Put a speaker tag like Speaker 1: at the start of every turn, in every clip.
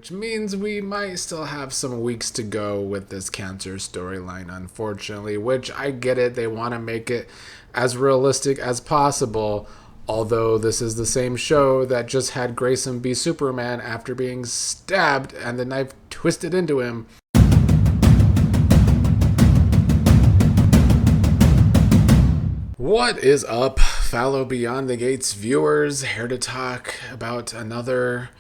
Speaker 1: which means we might still have some weeks to go with this cancer storyline, unfortunately, which I get it. They want to make it as realistic as possible, although this is the same show that just had Grayson be Superman after being stabbed and the knife twisted into him. What is up, fellow Beyond the Gates viewers? Here to talk about another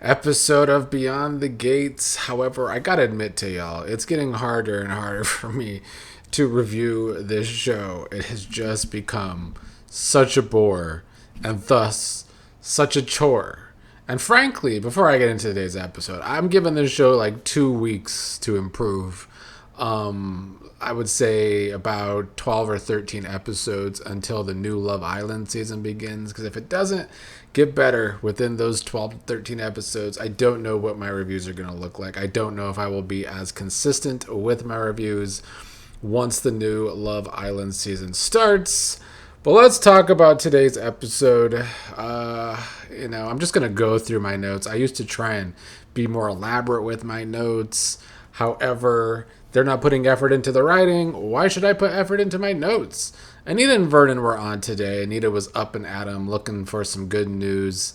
Speaker 1: episode of Beyond the Gates. However, I gotta admit to y'all, it's getting harder and harder for me to review this show. It has just become such a bore and thus such a chore. And frankly, before I get into today's episode, I'm giving this show like 2 weeks to improve. I would say about 12 or 13 episodes until the new Love Island season begins. Because if it doesn't get better within those 12 to 13 episodes, I don't know what my reviews are going to look like. I don't know if I will be as consistent with my reviews once the new Love Island season starts. But let's talk about today's episode. I'm just going to go through my notes. I used to try and be more elaborate with my notes. However, they're not putting effort into the writing. Why should I put effort into my notes? Anita and Vernon were on today. Anita was up and at 'em looking for some good news.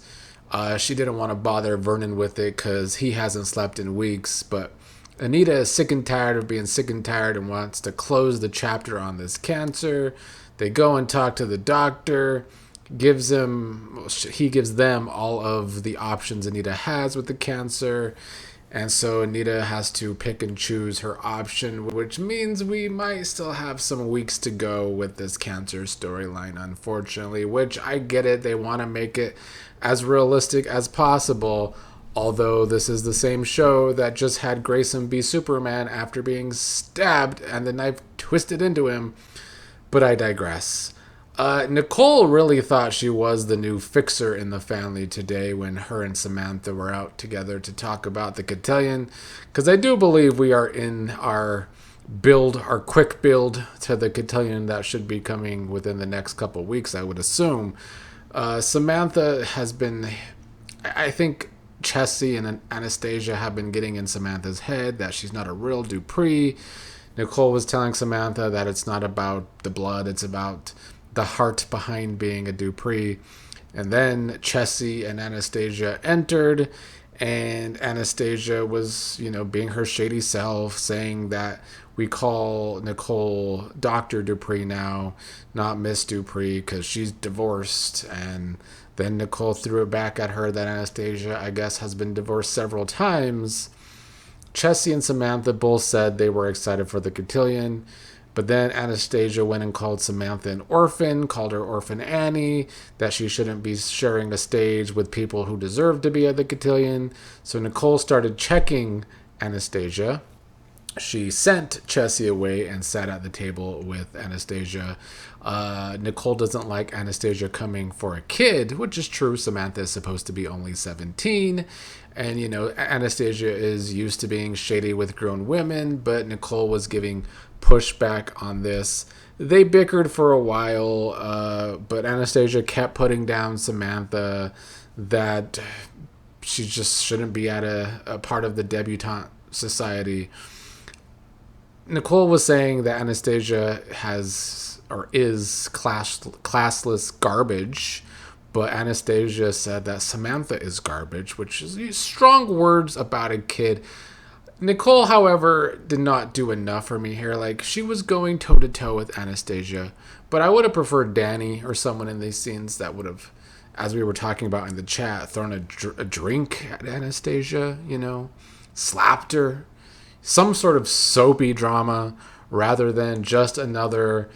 Speaker 1: She didn't want to bother Vernon with it because he hasn't slept in weeks. But Anita is sick and tired of being sick and tired and wants to close the chapter on this cancer. They go and talk to the doctor. He gives them all of the options Anita has with the cancer. And so Anita has to pick and choose her option, which means we might still have some weeks to go with this cancer storyline, unfortunately, which I get it. They want to make it as realistic as possible, although this is the same show that just had Grayson be Superman after being stabbed and the knife twisted into him. But I digress. Nicole really thought she was the new fixer in the family today when her and Samantha were out together to talk about the Cotillion, because I do believe we are in our quick build to the Cotillion that should be coming within the next couple weeks, I would assume. Samantha has been, I think Chessy and Anastacia have been getting in Samantha's head that she's not a real Dupree. Nicole was telling Samantha that it's not about the blood, it's about the heart behind being a Dupree. And then Chessy and Anastacia entered, and Anastacia was, being her shady self, saying that we call Nicole Dr. Dupree now, not Miss Dupree, because she's divorced. And then Nicole threw it back at her that Anastacia, I guess, has been divorced several times. Chessy and Samantha both said they were excited for the Catillion. But then Anastacia went and called Samantha an orphan, called her Orphan Annie, that she shouldn't be sharing a stage with people who deserve to be at the Cotillion. So Nicole started checking Anastacia. She sent Chessy away and sat at the table with Anastacia. Nicole doesn't like Anastacia coming for a kid, which is true. Samantha is supposed to be only 17. And, Anastacia is used to being shady with grown women, but Nicole was giving pushback on this. They bickered for a while, but Anastacia kept putting down Samantha that she just shouldn't be at a part of the debutante society. Nicole was saying that Anastacia is classless garbage, but Anastacia said that Samantha is garbage, which is strong words about a kid. Nicole, however, did not do enough for me here. Like, she was going toe-to-toe with Anastacia, but I would have preferred Danny or someone in these scenes that would have, as we were talking about in the chat, thrown a drink at Anastacia, slapped her. Some sort of soapy drama rather than just another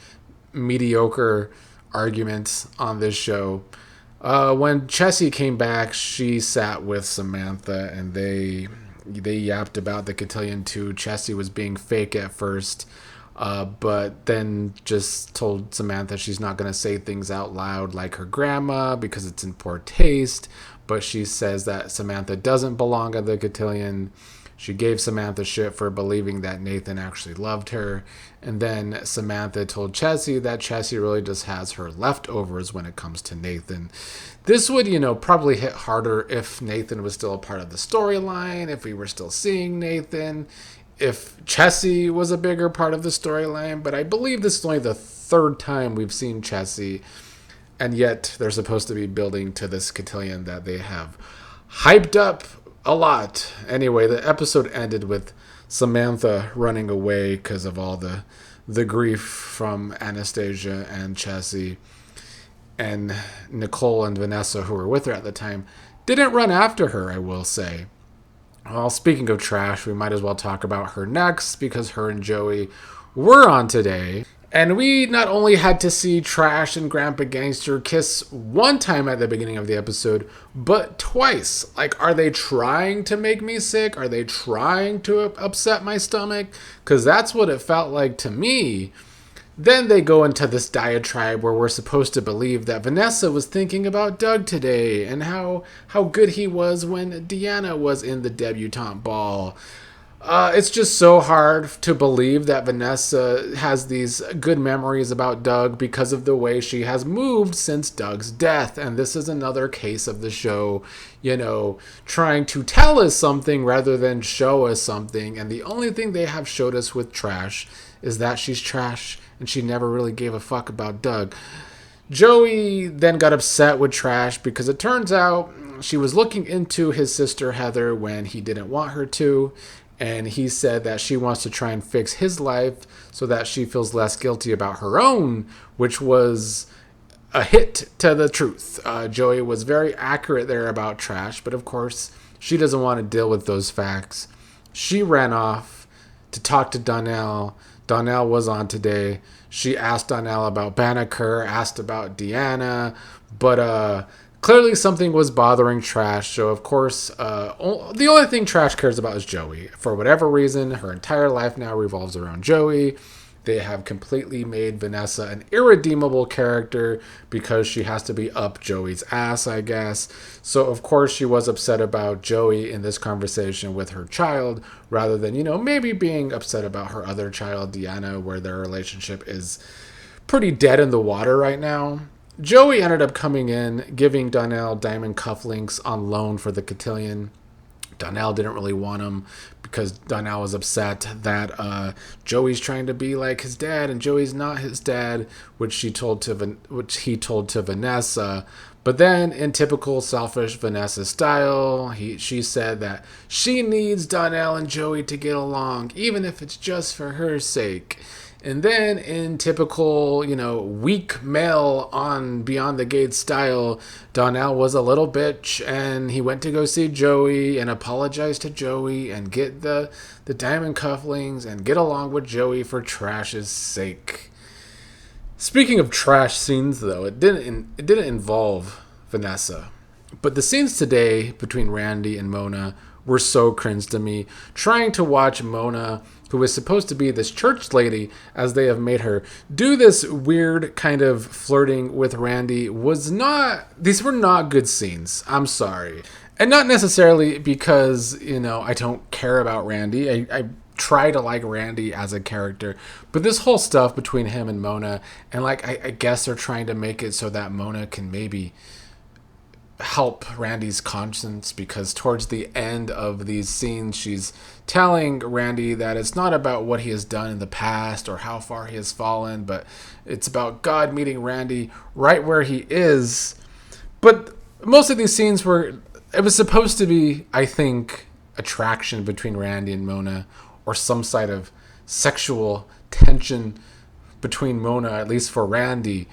Speaker 1: mediocre argument on this show. When Chessy came back, she sat with Samantha and they yapped about the Cotillion too. Chessy was being fake at first, but then just told Samantha she's not going to say things out loud like her grandma because it's in poor taste. But she says that Samantha doesn't belong at the Cotillion. She gave Samantha shit for believing that Nathan actually loved her. And then Samantha told Chessy that Chessy really just has her leftovers when it comes to Nathan. This would, probably hit harder if Nathan was still a part of the storyline, if we were still seeing Nathan, if Chessy was a bigger part of the storyline. But I believe this is only the third time we've seen Chessy, and yet they're supposed to be building to this Cotillion that they have hyped up a lot. Anyway, the episode ended with Samantha running away because of all the grief from Anastacia and Chessy. And Nicole and Vanessa, who were with her at the time, didn't run after her, I will say. Well, speaking of trash, we might as well talk about her next, because her and Joey were on today. And we not only had to see Trash and Grandpa Gangster kiss one time at the beginning of the episode, but twice. Like, are they trying to make me sick? Are they trying to upset my stomach? Because that's what it felt like to me. Then they go into this diatribe where we're supposed to believe that Vanessa was thinking about Doug today and how good he was when Deanna was in the debutante ball. It's just so hard to believe that Vanessa has these good memories about Doug because of the way she has moved since Doug's death. And this is another case of the show, trying to tell us something rather than show us something. And the only thing they have showed us with Trash is that she's trash and she never really gave a fuck about Doug. Joey then got upset with Trash because it turns out she was looking into his sister Heather when he didn't want her to. And he said that she wants to try and fix his life so that she feels less guilty about her own, which was a hit to the truth. Joey was very accurate there about Trash, but of course, she doesn't want to deal with those facts. She ran off to talk to Donnell. Donnell was on today. She asked Donnell about Banneker, asked about Deanna, but clearly something was bothering Trash. So, of course, the only thing Trash cares about is Joey. For whatever reason, her entire life now revolves around Joey. They have completely made Vanessa an irredeemable character because she has to be up Joey's ass, I guess. So, of course, she was upset about Joey in this conversation with her child rather than, maybe being upset about her other child, Deanna, where their relationship is pretty dead in the water right now. Joey ended up coming in, giving Donnell diamond cufflinks on loan for the Catillion. Donnell didn't really want him because Donnell was upset that Joey's trying to be like his dad and Joey's not his dad, which he told to Vanessa. But then, in typical selfish Vanessa style, she said that she needs Donnell and Joey to get along, even if it's just for her sake. And then, in typical, weak male on Beyond the Gates style, Donnell was a little bitch, and he went to go see Joey and apologize to Joey and get the diamond cufflinks and get along with Joey for Trash's sake. Speaking of trash scenes, though, it didn't involve Vanessa. But the scenes today between Randy and Mona were so cringe to me. Trying to watch Mona, who is supposed to be this church lady, as they have made her, do this weird kind of flirting with Randy these were not good scenes. I'm sorry. And not necessarily because, I don't care about Randy. I try to like Randy as a character. But this whole stuff between him and Mona, and I guess they're trying to make it so that Mona can maybe help Randy's conscience, because towards the end of these scenes she's telling Randy that it's not about what he has done in the past or how far he has fallen, but it's about God meeting Randy right where he is. But most of these scenes it was supposed to be, I think, attraction between Randy and Mona, or some side of sexual tension between Mona, at least for Randy.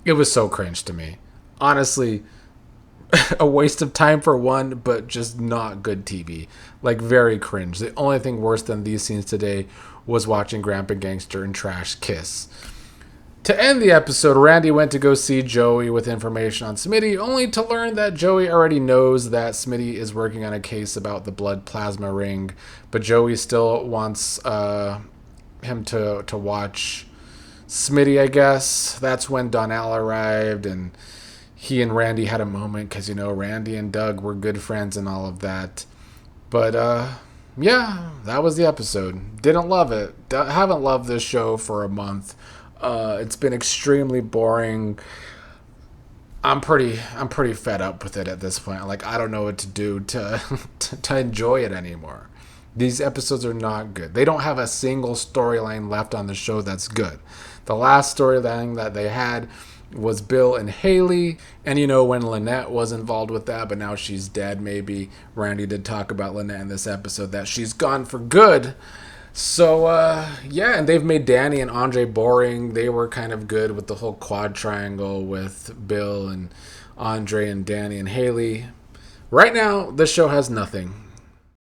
Speaker 1: It was so cringe to me. Honestly, a waste of time for one, but just not good TV. Very cringe. The only thing worse than these scenes today was watching Grandpa Gangster and Trash kiss. To end the episode, Randy went to go see Joey with information on Smitty, only to learn that Joey already knows that Smitty is working on a case about the blood plasma ring, but Joey still wants him to watch Smitty, I guess. That's when Donnell arrived, and he and Randy had a moment because, Randy and Doug were good friends and all of that. But Yeah, that was the episode. Didn't love it. Haven't loved this show for a month. It's been extremely boring. I'm pretty fed up with it at this point. Like I don't know what to do to to enjoy it anymore. These episodes are not good. They don't have a single storyline left on the show that's good. The last storyline that they had was Bill and Haley, and when Lynette was involved with that, but now she's dead. Maybe Randy did talk about Lynette in this episode that she's gone for good. So, yeah, and they've made Danny and Andre boring. They were kind of good with the whole quad triangle with Bill and Andre and Danny and Haley. Right now, this show has nothing.